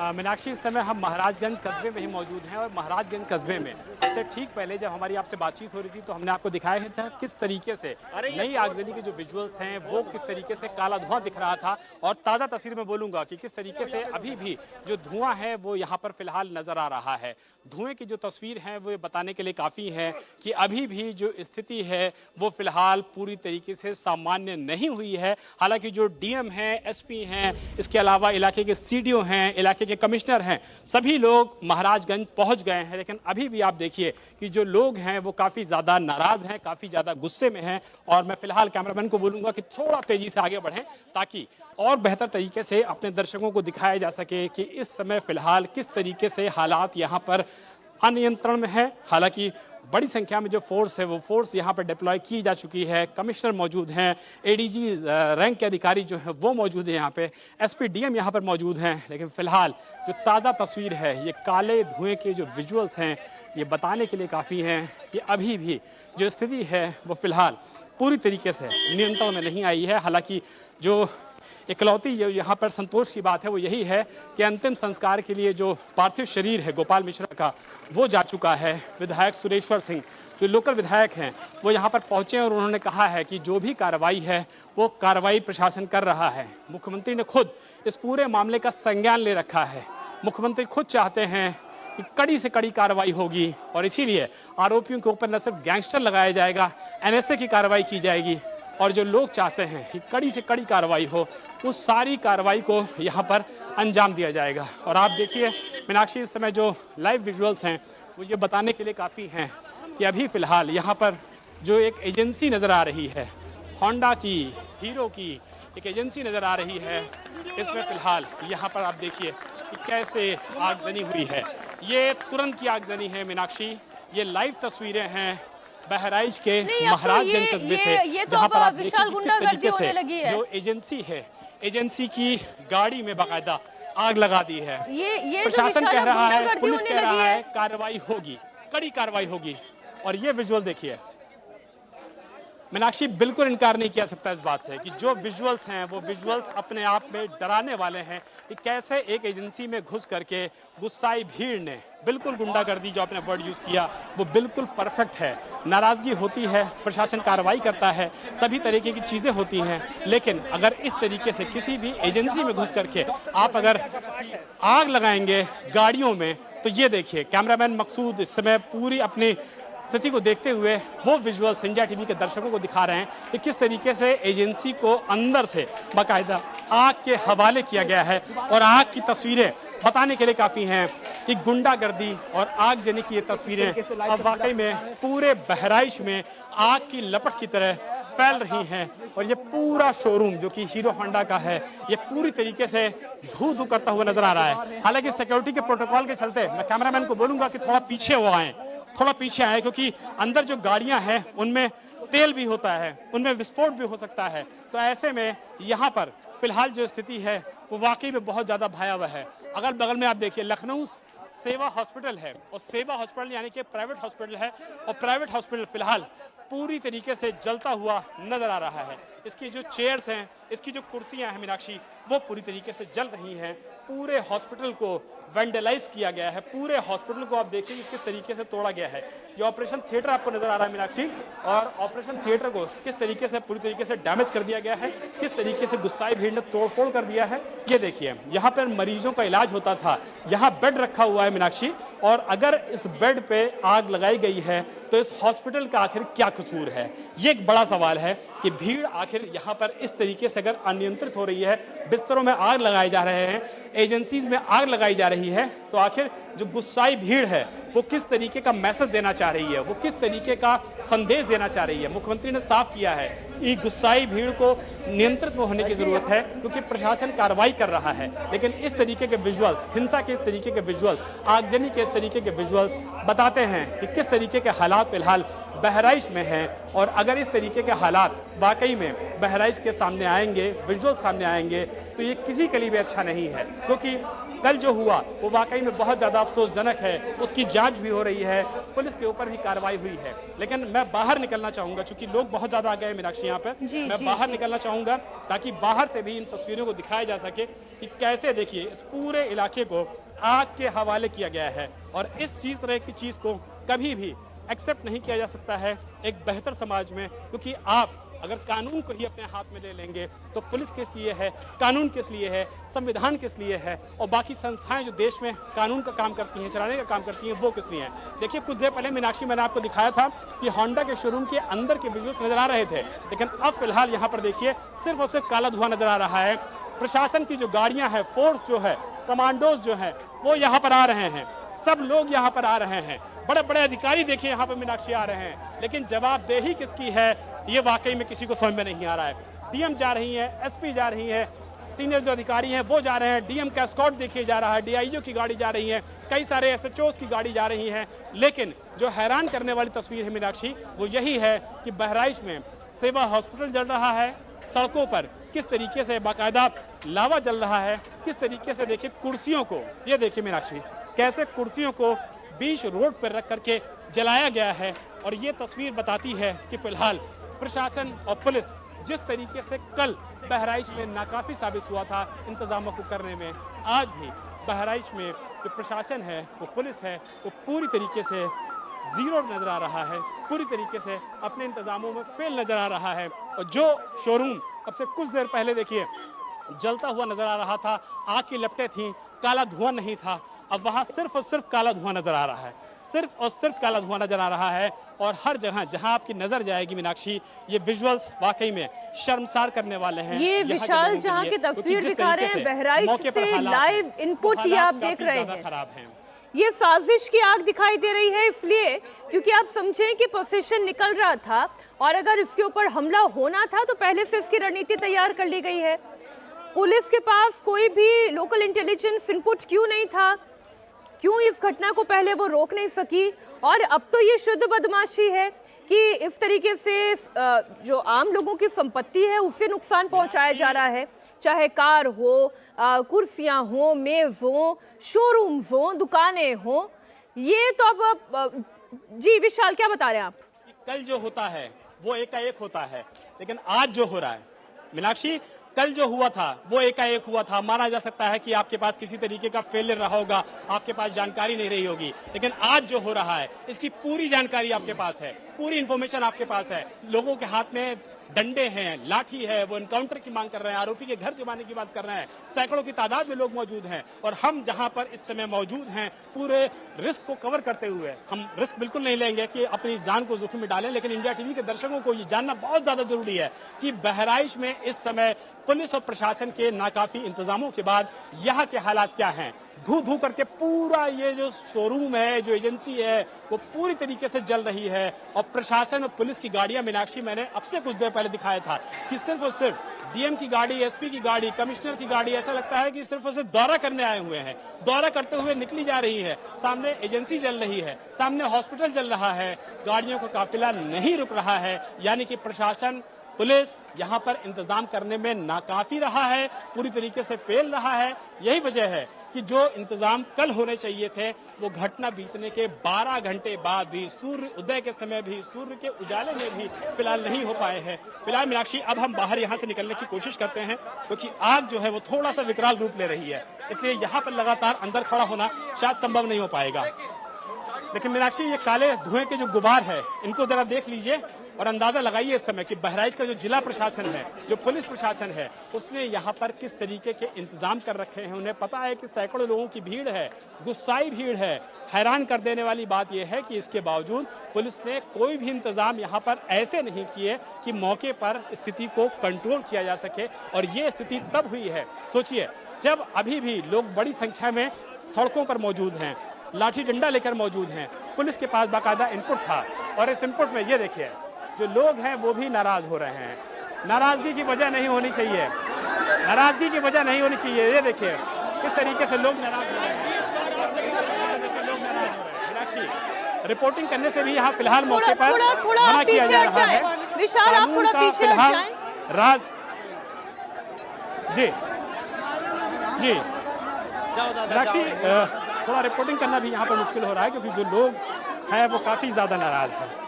मीनाक्षी, इस समय हम महाराजगंज कस्बे में ही मौजूद हैं और महाराजगंज कस्बे में उससे ठीक पहले जब हमारी आपसे बातचीत हो रही थी तो हमने आपको दिखाया था किस तरीके से नई आगजनी के जो विजुअल्स हैं वो किस तरीके से काला धुआं दिख रहा था। और ताज़ा तस्वीर में बोलूँगा कि किस तरीके से अभी भी जो धुआं है वो यहाँ पर फिलहाल नज़र आ रहा है। धुएँ की जो तस्वीर है वो बताने के लिए काफ़ी है कि अभी भी जो स्थिति है वो फिलहाल पूरी तरीके से सामान्य नहीं हुई है। हालांकि जो डीएम हैं, एसपी हैं, इसके अलावा इलाके के सीडीओ हैं, इलाके के कमिश्नर हैं, सभी लोग महाराजगंज पहुंच गए हैं, लेकिन अभी भी आप देखिए कि जो लोग हैं वो काफ़ी ज़्यादा नाराज़ हैं, काफ़ी ज़्यादा गुस्से में हैं। और मैं फिलहाल कैमरामैन को बोलूँगा कि थोड़ा तेज़ी से आगे बढ़ें ताकि और बेहतर तरीके से अपने दर्शकों को दिखाया जा सके कि इस समय फिलहाल किस तरीके से हालात यहाँ पर अनियंत्रण में है। हालांकि बड़ी संख्या में जो फोर्स है वो फोर्स यहाँ पर डिप्लॉय की जा चुकी है। कमिश्नर मौजूद हैं, एडीजी रैंक के अधिकारी जो है वो मौजूद हैं, यहाँ पे एसपी डीएम यहाँ पर मौजूद हैं। लेकिन फिलहाल जो ताज़ा तस्वीर है, ये काले धुएं के जो विजुअल्स हैं, ये बताने के लिए काफ़ी हैं कि अभी भी जो स्थिति है वो फिलहाल पूरी तरीके से नियंत्रण में नहीं आई है। हालांकि जो इकलौती जो यहाँ पर संतोष की बात है वो यही है कि अंतिम संस्कार के लिए जो पार्थिव शरीर है गोपाल मिश्रा का वो जा चुका है। विधायक सुरेश्वर सिंह जो लोकल विधायक हैं वो यहाँ पर पहुँचे और उन्होंने कहा है कि जो भी कार्रवाई है वो कार्रवाई प्रशासन कर रहा है। मुख्यमंत्री ने खुद इस पूरे मामले का संज्ञान ले रखा है। मुख्यमंत्री खुद चाहते हैं कि कड़ी से कड़ी कार्रवाई होगी और इसीलिए आरोपियों के ऊपर न सिर्फ गैंगस्टर लगाया जाएगा, एनएसए की कार्रवाई की जाएगी और जो लोग चाहते हैं कि कड़ी से कड़ी कार्रवाई हो उस सारी कार्रवाई को यहाँ पर अंजाम दिया जाएगा। और आप देखिए मीनाक्षी, इस समय जो लाइव विजुअल्स हैं वो ये बताने के लिए काफ़ी हैं कि अभी फ़िलहाल यहाँ पर जो एक एजेंसी नज़र आ रही है, होंडा की, हीरो की एक एजेंसी नज़र आ रही है, इसमें फ़िलहाल यहाँ पर आप देखिए कि कैसे आगजनी हुई है। ये तुरंत की आगजनी है मीनाक्षी, ये लाइव तस्वीरें हैं बहराइच के महाराजगंज कस्बे से, जहां पर आप देखिए किस तरीके से जो एजेंसी है, एजेंसी की गाड़ी में बाकायदा आग लगा दी है। ये प्रशासन कह रहा है, पुलिस कह रहा है कार्रवाई होगी, कड़ी कार्रवाई होगी। और ये विजुअल देखिए मीनाक्षी, बिल्कुल इनकार नहीं किया सकता इस बात से कि जो विजुअल्स हैं वो विजुअल्स अपने आप में डराने वाले हैं कि कैसे एक एजेंसी में घुस करके गुस्साई भीड़ ने, बिल्कुल गुंडागर्दी जो आपने वर्ड यूज़ किया वो बिल्कुल परफेक्ट है। नाराज़गी होती है, प्रशासन कार्रवाई करता है, सभी तरीके की चीज़ें होती हैं, लेकिन अगर इस तरीके से किसी भी एजेंसी में घुस करके आप अगर आग लगाएंगे गाड़ियों में, तो ये देखिए कैमरामैन मकसूद इस समय पूरी अपनी स्थिति को देखते हुए वो विजुअल्स इंडिया टीवी के दर्शकों को दिखा रहे हैं कि किस तरीके से एजेंसी को अंदर से बाकायदा आग के हवाले किया गया है। और आग की तस्वीरें बताने के लिए काफ़ी हैं कि गुंडागर्दी और आगजनी की ये तस्वीरें अब वाकई में पूरे बहराइच में आग की लपट की तरह फैल रही हैं। और ये पूरा शोरूम जो कि हीरो होंडा का है, ये पूरी तरीके से धू धू करता हुआ नजर आ रहा है। हालांकि सिक्योरिटी के प्रोटोकॉल के चलते मैं कैमरामैन को बोलूँगा कि थोड़ा पीछे वो आएँ, थोड़ा पीछे आए, क्योंकि अंदर जो गाड़ियां हैं उनमें तेल भी होता है, उनमें विस्फोट भी हो सकता है। तो ऐसे में यहाँ पर फिलहाल जो स्थिति है वो वाकई में बहुत ज़्यादा भयावह है। अगल बगल में आप देखिए लखनऊ सेवा हॉस्पिटल है और सेवा हॉस्पिटल यानी कि प्राइवेट हॉस्पिटल है और प्राइवेट हॉस्पिटल फिलहाल पूरी तरीके से जलता हुआ नजर आ रहा है। इसकी जो चेयर्स हैं, इसकी जो कुर्सियां हैं मीनाक्षी, वो पूरी तरीके से जल रही हैं। पूरे हॉस्पिटल को वेंडलाइज किया गया है, पूरे हॉस्पिटल को आप देखिए किस तरीके से तोड़ा गया है। ये ऑपरेशन थिएटर आपको नजर आ रहा है मीनाक्षी, और ऑपरेशन थिएटर को किस तरीके से पूरी तरीके से डैमेज कर दिया गया है, किस तरीके से गुस्साई भीड़ ने तोड़फोड़ कर दिया है। ये देखिए यहाँ पर मरीजों का इलाज होता था, यहाँ बेड रखा हुआ है मीनाक्षी, और अगर इस बेड पे आग लगाई गई है तो इस हॉस्पिटल का आखिर क्या कसूर है। ये एक बड़ा सवाल है कि भीड़ आखिर यहाँ पर इस तरीके से अगर अनियंत्रित हो रही है, बिस्तरों में आग लगाए जा रहे हैं, एजेंसीज में आग लगाई जा रही है, तो आखिर जो गुस्साई भीड़ है वो किस तरीके का मैसेज देना चाह रही है, वो किस तरीके का संदेश देना चाह रही है। मुख्यमंत्री ने साफ किया है कि गुस्साई भीड़ को नियंत्रित में होने की जरूरत है क्योंकि प्रशासन कार्रवाई कर रहा है। लेकिन इस तरीके के विजुअल्स, हिंसा के इस तरीके के विजुअल्स, आगजनी के इस तरीके के विजुअल्स बताते हैं कि किस तरीके के हालात फिलहाल बहराइच में हैं। और अगर इस तरीके के हालात वाकई में बहराइच के सामने आएंगे, विजुअल सामने आएंगे, तो ये किसी के लिए भी अच्छा नहीं है, क्योंकि कल जो हुआ वो वाकई में बहुत ज़्यादा अफसोसजनक है। उसकी जांच भी हो रही है, पुलिस के ऊपर भी कार्रवाई हुई है। लेकिन मैं बाहर निकलना चाहूँगा, चूंकि लोग बहुत ज़्यादा आ गए मीनाक्षी यहाँ पर, मैं बाहर निकलना चाहूँगा ताकि बाहर से भी इन तस्वीरों को दिखाया जा सके कि कैसे देखिए इस पूरे इलाके को आग के हवाले किया गया है। और इस तरह की चीज़ को कभी भी एक्सेप्ट नहीं किया जा सकता है एक बेहतर समाज में, क्योंकि आप अगर कानून को ही अपने हाथ में ले लेंगे तो पुलिस किस लिए है, कानून किस लिए है, संविधान किस लिए है, और बाकी संस्थाएं जो देश में कानून का काम करती हैं, चलाने का काम करती हैं, वो किस लिए है। देखिए कुछ देर पहले मीनाक्षी मैंने आपको दिखाया था कि होंडा के शोरूम के अंदर के विजुअल्स नजर आ रहे थे, लेकिन अब फिलहाल यहाँ पर देखिए सिर्फ और सिर्फ काला धुआं नजर आ रहा है। प्रशासन की जो गाड़ियां हैं, फोर्स जो है, कमांडोज जो है, वो यहाँ पर आ रहे हैं, सब लोग यहाँ पर आ रहे हैं, बड़े बड़े अधिकारी देखिए यहाँ पर मीनाक्षी आ रहे हैं, लेकिन जवाबदेही किसकी है ये वाकई में किसी को समझ में नहीं आ रहा है। डीएम जा रही है, एसपी जा रही है, सीनियर जो अधिकारी हैं वो जा रहे हैं, डीएम का एस्कॉर्ट देखिए जा रहा है, डीआईजी की गाड़ी जा रही है, कई सारे एसएचओ की गाड़ी जा रही है। लेकिन जो हैरान करने वाली तस्वीर है मीनाक्षी, वो यही है कि बहराइच में सेवा हॉस्पिटल जल रहा है, सड़कों पर किस तरीके से बाकायदा लावा जल रहा है, किस तरीके से देखिए कुर्सियों को, ये देखिए मीनाक्षी कैसे कुर्सियों को बीच रोड पर रख करके जलाया गया है। और ये तस्वीर बताती है कि फिलहाल प्रशासन और पुलिस जिस तरीके से कल बहराइच में नाकाफी साबित हुआ था इंतजामों को करने में, आज भी बहराइच में जो प्रशासन है, वो पुलिस है, वो पूरी तरीके से जीरो नजर आ रहा है, पूरी तरीके से अपने इंतजामों में फेल नजर आ रहा है। और जो शोरूम अब से कुछ देर पहले देखिए जलता हुआ नजर आ रहा था, आग की लपटें थी, काला धुआं नहीं था, अब वहां सिर्फ और सिर्फ काला धुआं नजर आ रहा है, सिर्फ और सिर्फ काला धुआं नजर आ रहा है। और हर जगह जहां आपकी नजर जाएगी मीनाक्षी, ये विजुअल्स वाकई में शर्मसार करने वाले हैं। ये विशाल जहां की तस्वीर दिखा रहे हैं बहराइच से लाइव इनपुट ये आप देख रहे हैं, खराब है। ये साजिश की आग दिखाई दे रही है, इसलिए क्योंकि आप समझें कि पोजीशन निकल रहा था और अगर इसके ऊपर हमला होना था तो पहले से इसकी रणनीति तैयार कर ली गई है। पुलिस के पास कोई भी लोकल इंटेलिजेंस इनपुट क्यों नहीं था, क्यों इस घटना को पहले वो रोक नहीं सकी। और अब तो ये शुद्ध बदमाशी है कि इस तरीके से जो आम लोगों की संपत्ति है उसे नुकसान पहुंचाया जा रहा है, चाहे कार हो, कुर्सियां हो, मेज हो, शोरूम्स हो, दुकानें हो। ये तो अब जी विशाल क्या बता रहे हैं आप? कल जो होता है वो एकाएक होता है, लेकिन आज जो हो रहा है मीनाक्षी, कल जो हुआ था वो एकाएक हुआ था। माना जा सकता है कि आपके पास किसी तरीके का फेलियर रहा होगा, आपके पास जानकारी नहीं रही होगी, लेकिन आज जो हो रहा है इसकी पूरी जानकारी आपके पास है, पूरी इंफॉर्मेशन आपके पास है। लोगों के हाथ में डंडे हैं, लाठी है, वो एनकाउंटर की मांग कर रहे हैं, आरोपी के घर जमाने की बात कर रहे हैं, सैकड़ों की तादाद में लोग मौजूद हैं। और हम जहां पर इस समय मौजूद हैं, पूरे रिस्क को कवर करते हुए, हम रिस्क बिल्कुल नहीं लेंगे कि अपनी जान को जोखिम में डालें, लेकिन इंडिया टीवी के दर्शकों को ये जानना बहुत ज्यादा जरूरी है कि बहराइच में इस समय पुलिस और प्रशासन के नाकाफी इंतजामों के बाद यहाँ के हालात क्या हैं। धू धू करके पूरा ये जो शोरूम है, जो एजेंसी है, वो पूरी तरीके से जल रही है। और प्रशासन और पुलिस की गाड़ियां मीनाक्षी मैंने अब से कुछ देर पहले दिखाया था कि सिर्फ और सिर्फ डीएम की गाड़ी, एसपी की गाड़ी, कमिश्नर की गाड़ी, ऐसा लगता है कि सिर्फ और सिर्फ दौरा करने आए हुए हैं, दौरा करते हुए निकली जा रही है। सामने एजेंसी जल रही है, सामने हॉस्पिटल जल रहा है, गाड़ियों का काफिला नहीं रुक रहा है। यानी कि प्रशासन, पुलिस यहाँ पर इंतजाम करने में नाकाफी रहा है, पूरी तरीके से फेल रहा है। यही वजह है कि जो इंतजाम कल होने चाहिए थे वो घटना बीतने के 12 घंटे बाद भी, सूर्य उदय के समय भी, सूर्य के उजाले में भी फिलहाल नहीं हो पाए हैं। फिलहाल मीनाक्षी अब हम बाहर यहाँ से निकलने की कोशिश करते हैं, क्योंकि आग जो है वो थोड़ा सा विकराल रूप ले रही है, इसलिए यहाँ पर लगातार अंदर खड़ा होना शायद संभव नहीं हो पाएगा। लेकिन मीनाक्षी, ये काले धुएं के जो गुबार है इनको जरा देख लीजिए और अंदाजा लगाइए इस समय कि बहराइच का जो जिला प्रशासन है, जो पुलिस प्रशासन है, उसने यहाँ पर किस तरीके के इंतजाम कर रखे हैं। उन्हें पता है कि सैकड़ों लोगों की भीड़ है, गुस्साई भीड़ है। हैरान कर देने वाली बात यह है कि इसके बावजूद पुलिस ने कोई भी इंतजाम यहाँ पर ऐसे नहीं किए कि मौके पर स्थिति को कंट्रोल किया जा सके। और ये स्थिति तब हुई है, सोचिए, जब अभी भी लोग बड़ी संख्या में सड़कों पर मौजूद हैं, लाठी डंडा लेकर मौजूद हैं, पुलिस के पास बाकायदा इनपुट था। और इस इनपुट में ये देखिए, जो लोग हैं वो भी नाराज हो रहे हैं। नाराजगी की वजह नहीं होनी चाहिए, नाराजगी की वजह नहीं होनी चाहिए। ये देखिए किस तरीके से लोग नाराज हो रहे हैं। मीनाक्षी, रिपोर्टिंग करने से भी यहाँ फिलहाल मौके पर मना किया जा रहा है। विशाल, आप थोड़ा पीछे हट जाएं। राज जी जी मीनाक्षी, थोड़ा रिपोर्टिंग करना भी यहाँ पर मुश्किल हो रहा है क्योंकि जो लोग हैं वो काफ़ी ज़्यादा नाराज़ हैं।